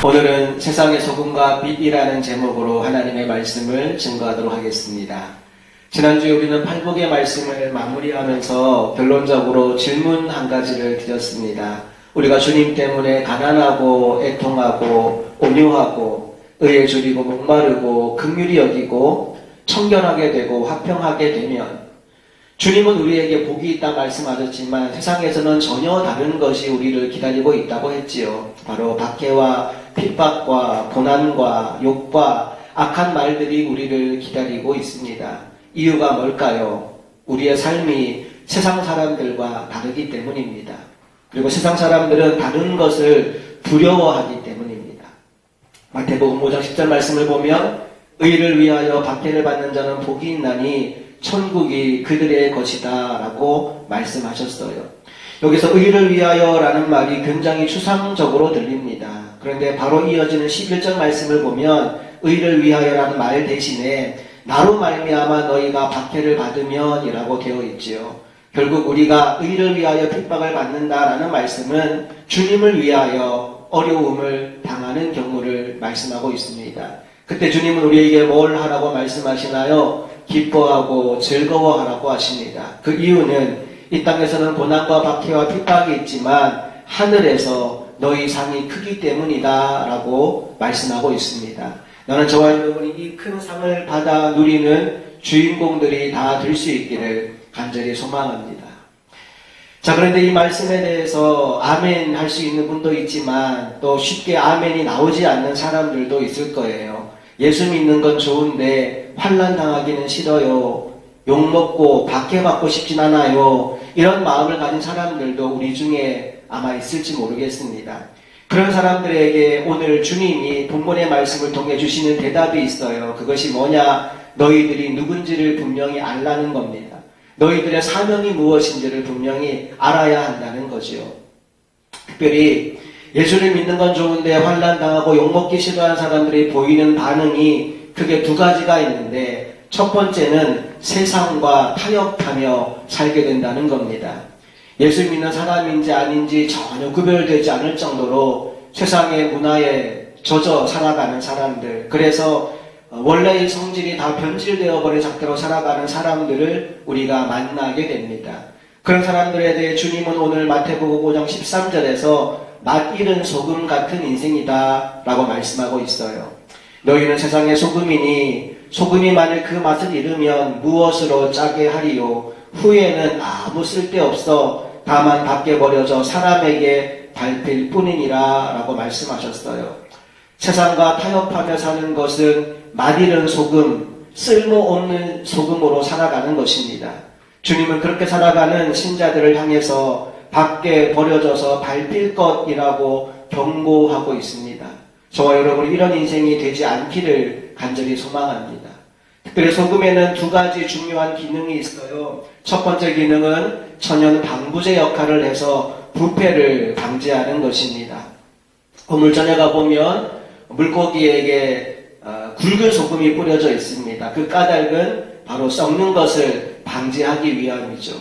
오늘은 세상의 소금과 빛이라는 제목으로 하나님의 말씀을 증거하도록 하겠습니다. 지난주에 우리는 팔복의 말씀을 마무리하면서 결론적으로 질문 한 가지를 드렸습니다. 우리가 주님 때문에 가난하고 애통하고 온유하고 의에 줄이고 목마르고 긍휼히 여기고 청결하게 되고 화평하게 되면 주님은 우리에게 복이 있다 말씀하셨지만 세상에서는 전혀 다른 것이 우리를 기다리고 있다고 했지요. 바로 박해와 핍박과 고난과 욕과 악한 말들이 우리를 기다리고 있습니다. 이유가 뭘까요? 우리의 삶이 세상 사람들과 다르기 때문입니다. 그리고 세상 사람들은 다른 것을 두려워하기 때문입니다. 마태복음 5장 10절 말씀을 보면 의를 위하여 박해를 받는 자는 복이 있나니 천국이 그들의 것이다 라고 말씀하셨어요. 여기서 의를 위하여 라는 말이 굉장히 추상적으로 들립니다. 그런데 바로 이어지는 11절 말씀을 보면 의를 위하여 라는 말 대신에 나로 말미암아 너희가 박해를 받으면 이라고 되어 있지요. 결국 우리가 의를 위하여 핍박을 받는다라는 말씀은 주님을 위하여 어려움을 당하는 경우를 말씀하고 있습니다. 그때 주님은 우리에게 뭘 하라고 말씀하시나요? 기뻐하고 즐거워하라고 하십니다. 그 이유는 이 땅에서는 고난과 박해와 핍박이 있지만 하늘에서 너희 상이 크기 때문이다 라고 말씀하고 있습니다. 나는 저와 여러분이 이 큰 상을 받아 누리는 주인공들이 다 될 수 있기를 간절히 소망합니다. 자, 그런데 이 말씀에 대해서 아멘 할 수 있는 분도 있지만 또 쉽게 아멘이 나오지 않는 사람들도 있을 거예요. 예수 믿는 건 좋은데 환난 당하기는 싫어요. 욕먹고 박해받고 싶진 않아요. 이런 마음을 가진 사람들도 우리 중에 아마 있을지 모르겠습니다. 그런 사람들에게 오늘 주님이 본문의 말씀을 통해 주시는 대답이 있어요. 그것이 뭐냐? 너희들이 누군지를 분명히 알라는 겁니다. 너희들의 사명이 무엇인지를 분명히 알아야 한다는 거죠. 특별히 예수를 믿는 건 좋은데 환난 당하고 욕먹기 싫어하는 사람들이 보이는 반응이 크게 두 가지가 있는데 첫 번째는 세상과 타협하며 살게 된다는 겁니다. 예수 믿는 사람인지 아닌지 전혀 구별되지 않을 정도로 세상의 문화에 젖어 살아가는 사람들, 그래서 원래의 성질이 다 변질되어 버린 상태로 살아가는 사람들을 우리가 만나게 됩니다. 그런 사람들에 대해 주님은 오늘 마태복음 5장 13절에서 맛 잃은 소금 같은 인생이다 라고 말씀하고 있어요. 너희는 세상의 소금이니 소금이 만일 그 맛을 잃으면 무엇으로 짜게 하리요? 후에는 아무 쓸데없어 다만 밖에 버려져 사람에게 밟힐 뿐이니라 라고 말씀하셨어요. 세상과 타협하며 사는 것은 맛 잃은 소금, 쓸모없는 소금으로 살아가는 것입니다. 주님은 그렇게 살아가는 신자들을 향해서 밖에 버려져서 밟힐 것이라고 경고하고 있습니다. 저와 여러분이 이런 인생이 되지 않기를 간절히 소망합니다. 특별히 소금에는 두 가지 중요한 기능이 있어요. 첫 번째 기능은 천연 방부제 역할을 해서 부패를 방지하는 것입니다. 우물전에 가보면 물고기에게 굵은 소금이 뿌려져 있습니다. 그 까닭은 바로 썩는 것을 방지하기 위함이죠.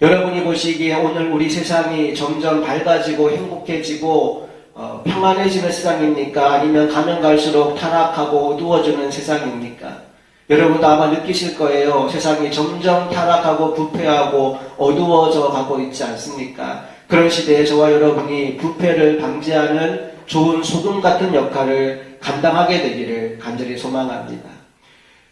여러분이 보시기에 오늘 우리 세상이 점점 밝아지고 행복해지고 평안해지는 세상입니까? 아니면 가면 갈수록 타락하고 어두워지는 세상입니까? 여러분도 아마 느끼실 거예요. 세상이 점점 타락하고 부패하고 어두워져 가고 있지 않습니까? 그런 시대에 저와 여러분이 부패를 방지하는 좋은 소금 같은 역할을 감당하게 되기를 간절히 소망합니다.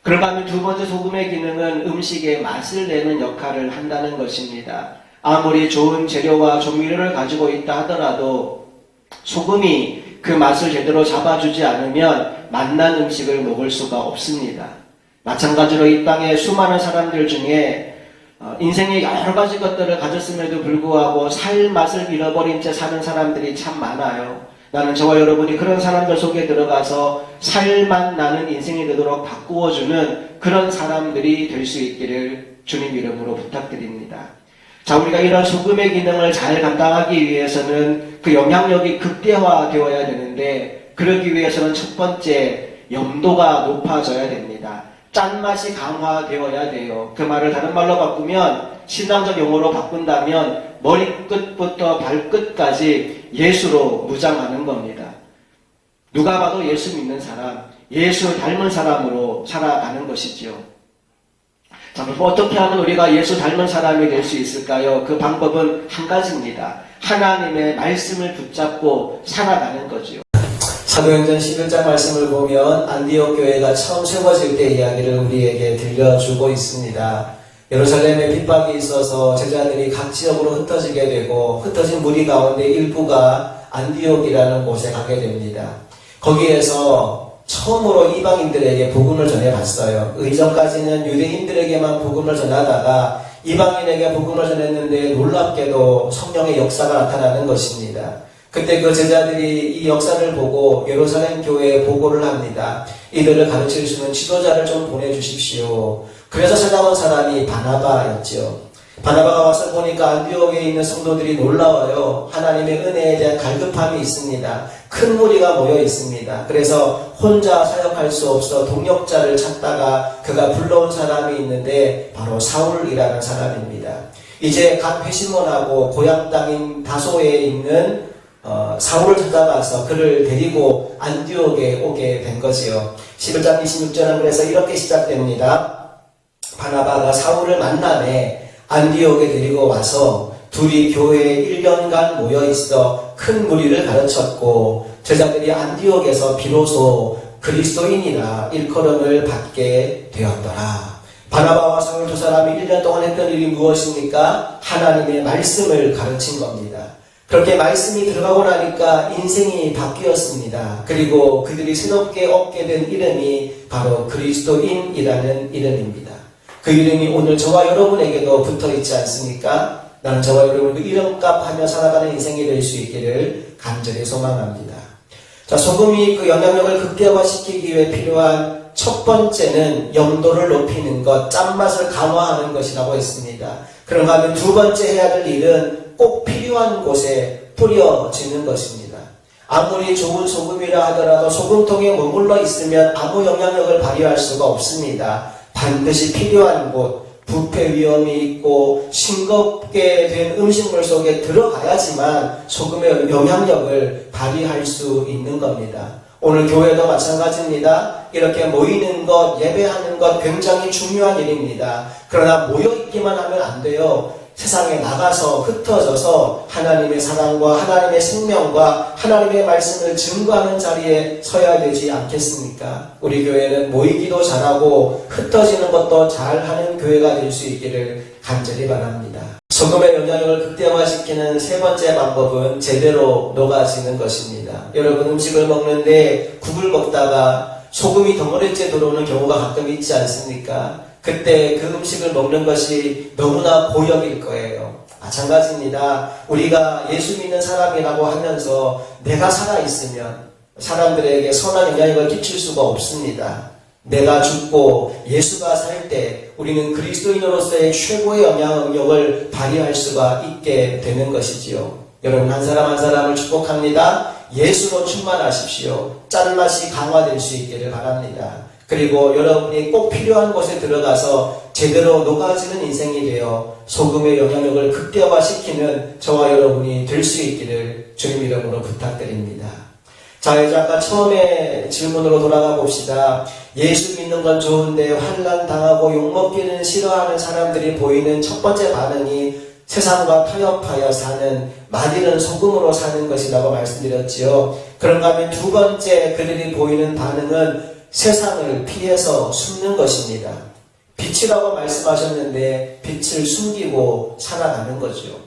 그런가 하면 두 번째 소금의 기능은 음식의 맛을 내는 역할을 한다는 것입니다. 아무리 좋은 재료와 조미료를 가지고 있다 하더라도 소금이 그 맛을 제대로 잡아주지 않으면 맛난 음식을 먹을 수가 없습니다. 마찬가지로 이 땅에 수많은 사람들 중에 인생의 여러 가지 것들을 가졌음에도 불구하고 살 맛을 잃어버린 채 사는 사람들이 참 많아요. 나는 저와 여러분이 그런 사람들 속에 들어가서 살맛 나는 인생이 되도록 바꾸어주는 그런 사람들이 될 수 있기를 주님 이름으로 부탁드립니다. 자, 우리가 이런 소금의 기능을 잘 감당하기 위해서는 그 영향력이 극대화되어야 되는데 그러기 위해서는 첫 번째 염도가 높아져야 됩니다. 짠맛이 강화되어야 돼요. 그 말을 다른 말로 바꾸면 신앙적 용어로 바꾼다면 머리끝부터 발끝까지 예수로 무장하는 겁니다. 누가 봐도 예수 믿는 사람, 예수 닮은 사람으로 살아가는 것이지요. 자, 그럼 어떻게 하면 우리가 예수 닮은 사람이 될 수 있을까요? 그 방법은 한 가지입니다. 하나님의 말씀을 붙잡고 살아가는 거지요. 사도행전 11장 말씀을 보면 안디옥 교회가 처음 세워질 때 이야기를 우리에게 들려주고 있습니다. 예루살렘에 핍박이 있어서 제자들이 각 지역으로 흩어지게 되고 흩어진 무리 가운데 일부가 안디옥이라는 곳에 가게 됩니다. 거기에서 처음으로 이방인들에게 복음을 전해봤어요. 이전까지는 유대인들에게만 복음을 전하다가 이방인에게 복음을 전했는데 놀랍게도 성령의 역사가 나타나는 것입니다. 그때 그 제자들이 이 역사를 보고 예루살렘 교회에 보고를 합니다. 이들을 가르칠 수 있는 지도자를 좀 보내주십시오. 그래서 찾아온 사람이 바나바였죠. 바나바가 와서 보니까 안디옥에 있는 성도들이 놀라워요. 하나님의 은혜에 대한 갈급함이 있습니다. 큰 무리가 모여 있습니다. 그래서 혼자 사역할 수 없어 동력자를 찾다가 그가 불러온 사람이 있는데 바로 사울이라는 사람입니다. 이제 갓 회심원하고 고향 땅인 다소에 있는 사울을 찾아가서 그를 데리고 안디옥에 오게 된 거지요. 11장 26절은 그래서 이렇게 시작됩니다. 바나바가 사울을 만남에 안디옥에 데리고 와서 둘이 교회에 1년간 모여있어 큰 무리를 가르쳤고 제자들이 안디옥에서 비로소 그리스도인이라 일컬음을 받게 되었더라. 바나바와 사울 두 사람이 1년 동안 했던 일이 무엇입니까? 하나님의 말씀을 가르친 겁니다. 그렇게 말씀이 들어가고 나니까 인생이 바뀌었습니다. 그리고 그들이 새롭게 얻게 된 이름이 바로 그리스도인이라는 이름입니다. 그 이름이 오늘 저와 여러분에게도 붙어 있지 않습니까? 나는 저와 여러분 그 이름값 하며 살아가는 인생이 될 수 있기를 간절히 소망합니다. 자, 소금이 그 영향력을 극대화시키기 위해 필요한 첫 번째는 염도를 높이는 것, 짠맛을 강화하는 것이라고 했습니다. 그런가 하면 두 번째 해야 될 일은 꼭 필요한 곳에 뿌려지는 것입니다. 아무리 좋은 소금이라 하더라도 소금통에 머물러 있으면 아무 영향력을 발휘할 수가 없습니다. 반드시 필요한 곳, 부패 위험이 있고 싱겁게 된 음식물 속에 들어가야지만 소금의 영향력을 발휘할 수 있는 겁니다. 오늘 교회도 마찬가지입니다. 이렇게 모이는 것, 예배하는 것 굉장히 중요한 일입니다. 그러나 모여있기만 하면 안 돼요. 세상에 나가서 흩어져서 하나님의 사랑과 하나님의 생명과 하나님의 말씀을 증거하는 자리에 서야 되지 않겠습니까? 우리 교회는 모이기도 잘하고 흩어지는 것도 잘하는 교회가 될 수 있기를 간절히 바랍니다. 소금의 영향력을 극대화시키는 세 번째 방법은 제대로 녹아지는 것입니다. 여러분 음식을 먹는데 국을 먹다가 소금이 덩어리째 들어오는 경우가 가끔 있지 않습니까? 그때 그 음식을 먹는 것이 너무나 고역일 거예요. 마찬가지입니다. 우리가 예수 믿는 사람이라고 하면서 내가 살아있으면 사람들에게 선한 영향력을 끼칠 수가 없습니다. 내가 죽고 예수가 살 때 우리는 그리스도인으로서의 최고의 영향력을 발휘할 수가 있게 되는 것이지요. 여러분 한 사람 한 사람을 축복합니다. 예수로 충만하십시오. 짠맛이 강화될 수 있기를 바랍니다. 그리고 여러분이 꼭 필요한 곳에 들어가서 제대로 녹아지는 인생이 되어 소금의 영향력을 극대화시키는 저와 여러분이 될 수 있기를 주님 이름으로 부탁드립니다. 자, 이제 아까 처음에 질문으로 돌아가 봅시다. 예수 믿는 건 좋은데 환난 당하고 욕먹기는 싫어하는 사람들이 보이는 첫 번째 반응이 세상과 타협하여 사는, 마디는 소금으로 사는 것이라고 말씀드렸지요. 그런가 하면 두 번째 그들이 보이는 반응은 세상을 피해서 숨는 것입니다. 빛이라고 말씀하셨는데 빛을 숨기고 살아가는 거죠.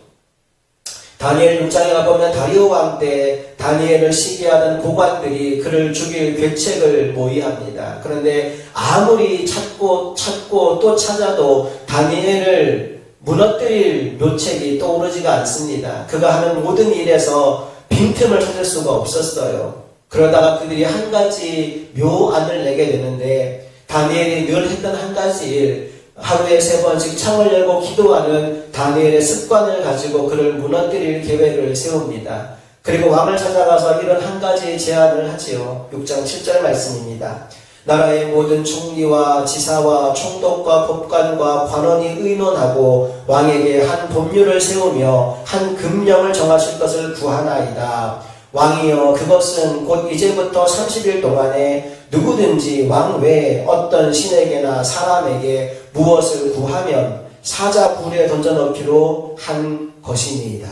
다니엘 6장에 가보면 다리오 왕 때 다니엘을 시기하던 고관들이 그를 죽일 계책을 모의합니다. 그런데 아무리 찾고 또 찾아도 다니엘을 무너뜨릴 묘책이 떠오르지가 않습니다. 그가 하는 모든 일에서 빈틈을 찾을 수가 없었어요. 그러다가 그들이 한 가지 묘안을 내게 되는데 다니엘이 늘 했던 한 가지 일, 하루에 3번씩 창을 열고 기도하는 다니엘의 습관을 가지고 그를 무너뜨릴 계획을 세웁니다. 그리고 왕을 찾아가서 이런 한 가지 제안을 하지요. 6장 7절 말씀입니다. 나라의 모든 총리와 지사와 총독과 법관과 관원이 의논하고 왕에게 한 법률을 세우며 한 금령을 정하실 것을 구하나이다. 왕이여 그것은 곧 이제부터 30일 동안에 누구든지 왕 외에 어떤 신에게나 사람에게 무엇을 구하면 사자 굴에 던져넣기로 한 것이니이다.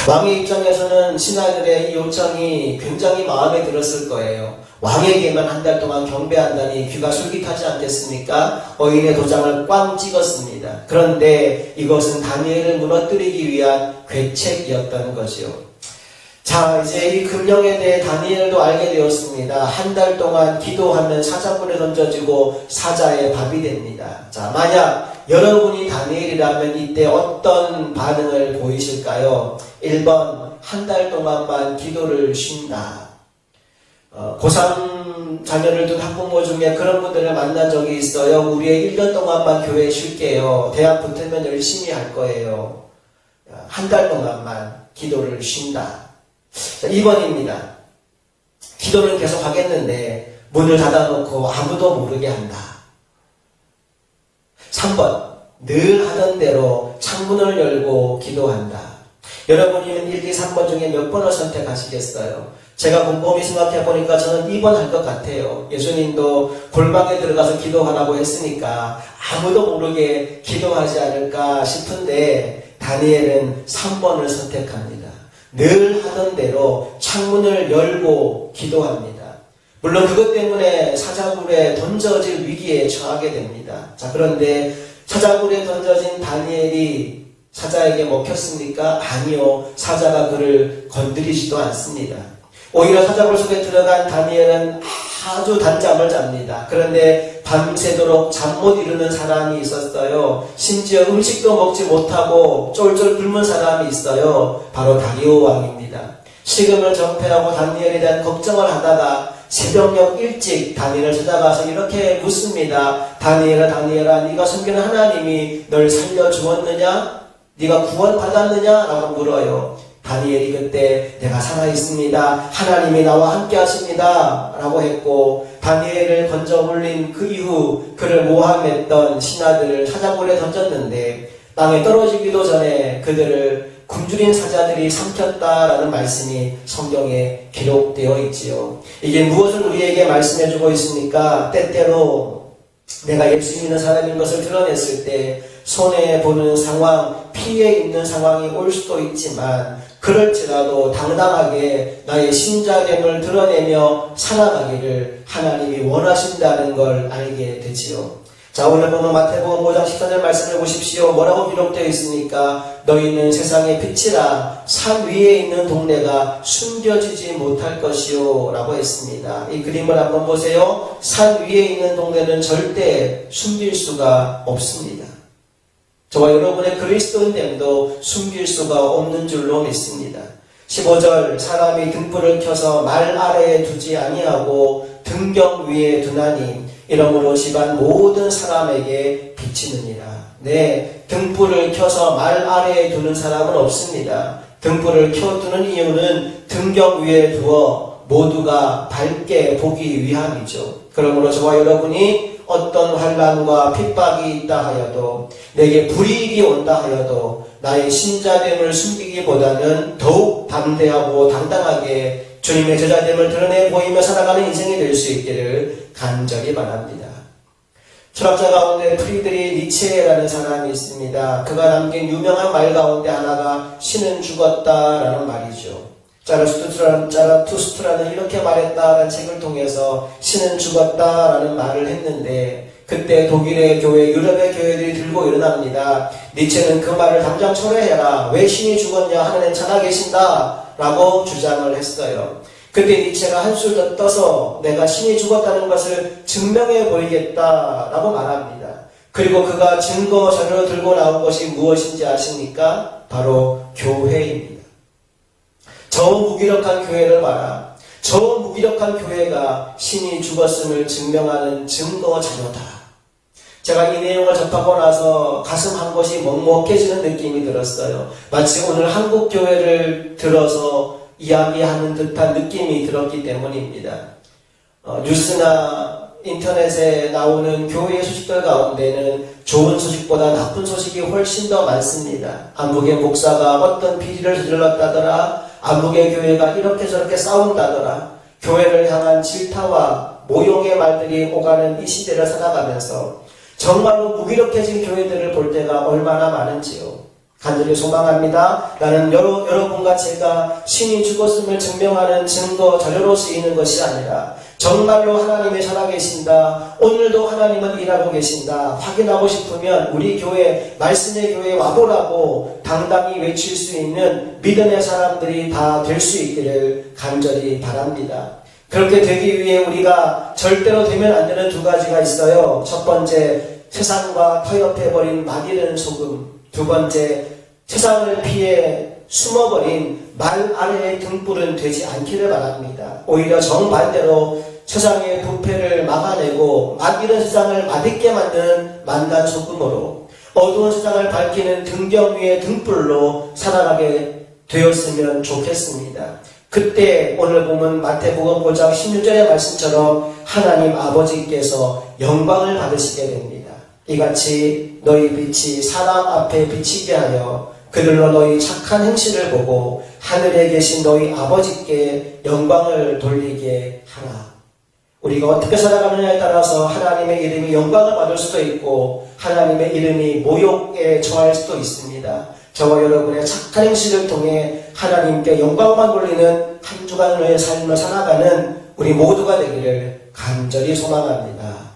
왕의 입장에서는 신하들의 이 요청이 굉장히 마음에 들었을 거예요. 왕에게만 한 달 동안 경배한다니 귀가 솔깃하지 않겠습니까? 어인의 도장을 꽝 찍었습니다. 그런데 이것은 다니엘을 무너뜨리기 위한 괴책이었다는 거죠. 자, 이제 이 금령에 대해 다니엘도 알게 되었습니다. 한 달 동안 기도하면 사자굴에 던져지고 사자의 밥이 됩니다. 자, 만약 여러분이 다니엘이라면 이때 어떤 반응을 보이실까요? 1번, 한 달 동안만 기도를 쉰다. 고3 자녀를 둔 학부모 중에 그런 분들을 만난 적이 있어요. 우리 1년 동안만 교회 쉴게요. 대학 붙으면 열심히 할 거예요. 한 달 동안만 기도를 쉰다. 2번입니다. 기도는 계속 하겠는데 문을 닫아놓고 아무도 모르게 한다. 3번, 늘 하던 대로 창문을 열고 기도한다. 여러분이면 1, 2, 3번 중에 몇 번을 선택하시겠어요? 제가 곰곰이 생각해보니까 저는 2번 할 것 같아요. 예수님도 골방에 들어가서 기도하라고 했으니까 아무도 모르게 기도하지 않을까 싶은데 다니엘은 3번을 선택합니다. 늘 하던 대로 창문을 열고 기도합니다. 물론 그것 때문에 사자굴에 던져질 위기에 처하게 됩니다. 자, 그런데 사자굴에 던져진 다니엘이 사자에게 먹혔습니까? 아니요. 사자가 그를 건드리지도 않습니다. 오히려 사자굴 속에 들어간 다니엘은 아주 단잠을 잡니다. 그런데 밤새도록 잠 못 이루는 사람이 있었어요. 심지어 음식도 먹지 못하고 쫄쫄 굶은 사람이 있어요. 바로 다리오 왕입니다. 식음을 전폐하고 다니엘에 대한 걱정을 하다가 새벽녘 일찍 다니엘을 찾아가서 이렇게 묻습니다. 다니엘아, 네가 섬기는 하나님이 널 살려주었느냐? 네가 구원받았느냐? 라고 물어요. 다니엘이 그때 내가 살아있습니다. 하나님이 나와 함께 하십니다. 라고 했고 다니엘을 건져 올린 그 이후 그를 모함했던 신하들을 사자굴에 던졌는데 땅에 떨어지기도 전에 그들을 굶주린 사자들이 삼켰다라는 말씀이 성경에 기록되어 있지요. 이게 무엇을 우리에게 말씀해주고 있습니까? 때때로 내가 예수 믿는 사람인 것을 드러냈을 때 손해보는 상황, 피해 있는 상황이 올 수도 있지만 그럴지라도 당당하게 나의 신자됨을 드러내며 살아가기를 하나님이 원하신다는 걸 알게 되지요. 자, 오늘 보는 마태복음 5장 14절 말씀을 보십시오. 뭐라고 기록되어 있습니까? 너희는 세상의 빛이라 산 위에 있는 동네가 숨겨지지 못할 것이요 라고 했습니다. 이 그림을 한번 보세요. 산 위에 있는 동네는 절대 숨길 수가 없습니다. 저와 여러분의 그리스도인됨도 숨길 수가 없는 줄로 믿습니다. 15절 사람이 등불을 켜서 말 아래에 두지 아니하고 등경 위에 두나니 이러므로 집안 모든 사람에게 비치느니라. 네, 등불을 켜서 말 아래에 두는 사람은 없습니다. 등불을 켜두는 이유는 등경 위에 두어 모두가 밝게 보기 위함이죠. 그러므로 저와 여러분이 어떤 환난과 핍박이 있다 하여도 내게 불이익이 온다 하여도 나의 신자됨을 숨기기보다는 더욱 담대하고 당당하게 주님의 제자됨을 드러내 보이며 살아가는 인생이 될 수 있기를 간절히 바랍니다. 철학자 가운데 프리드리 니체라는 사람이 있습니다. 그가 남긴 유명한 말 가운데 하나가 신은 죽었다라는 말이죠. 자라투스트라는 이렇게 말했다라는 책을 통해서 신은 죽었다라는 말을 했는데 그때 독일의 교회, 유럽의 교회들이 들고 일어납니다. 니체는 그 말을 당장 철회해라. 왜 신이 죽었냐? 하나님 살아계신다 라고 주장을 했어요. 그때 니체가 한술 더 떠서 내가 신이 죽었다는 것을 증명해 보이겠다라고 말합니다. 그리고 그가 증거 자료로 들고 나온 것이 무엇인지 아십니까? 바로 교회입니다. 저 무기력한 교회를 봐라. 저 무기력한 교회가 신이 죽었음을 증명하는 증거 자료다. 제가 이 내용을 접하고 나서 가슴 한 곳이 먹먹해지는 느낌이 들었어요. 마치 오늘 한국 교회를 들어서 이야기하는 듯한 느낌이 들었기 때문입니다. 뉴스나 인터넷에 나오는 교회의 소식들 가운데는 좋은 소식보다 나쁜 소식이 훨씬 더 많습니다. 한국의 목사가 어떤 비리를 저질렀다더라, 아무개 교회가 이렇게 저렇게 싸운다더라. 교회를 향한 질타와 모욕의 말들이 오가는 이 시대를 살아가면서 정말로 무기력해진 교회들을 볼 때가 얼마나 많은지요. 간절히 소망합니다. 나는 여러분과 제가 신이 죽었음을 증명하는 증거 자료로 쓰이는 것이 아니라 정말로 하나님이 살아계신다. 오늘도 하나님은 일하고 계신다. 확인하고 싶으면 우리 교회, 말씀의 교회에 와보라고 당당히 외칠 수 있는 믿음의 사람들이 다 될 수 있기를 간절히 바랍니다. 그렇게 되기 위해 우리가 절대로 되면 안 되는 두 가지가 있어요. 첫 번째, 세상과 타협해버린 막이른 소금. 두 번째, 세상을 피해 숨어버린 말 아래의 등불은 되지 않기를 바랍니다. 오히려 정반대로 세상의 부패를 막아내고 막이른 세상을 맛있게 만드는 만단 소금으로 어두운 세상을 밝히는 등경 위의 등불로 살아가게 되었으면 좋겠습니다. 그때 오늘 보면 마태복음 5장 16절의 말씀처럼 하나님 아버지께서 영광을 받으시게 됩니다. 이같이 너희 빛이 사람 앞에 비치게 하여 그들로 너희 착한 행실을 보고 하늘에 계신 너희 아버지께 영광을 돌리게 하라. 우리가 어떻게 살아가느냐에 따라서 하나님의 이름이 영광을 받을 수도 있고 하나님의 이름이 모욕에 처할 수도 있습니다. 저와 여러분의 착한 행실을 통해 하나님께 영광만 돌리는 한 주간의 삶을 살아가는 우리 모두가 되기를 간절히 소망합니다.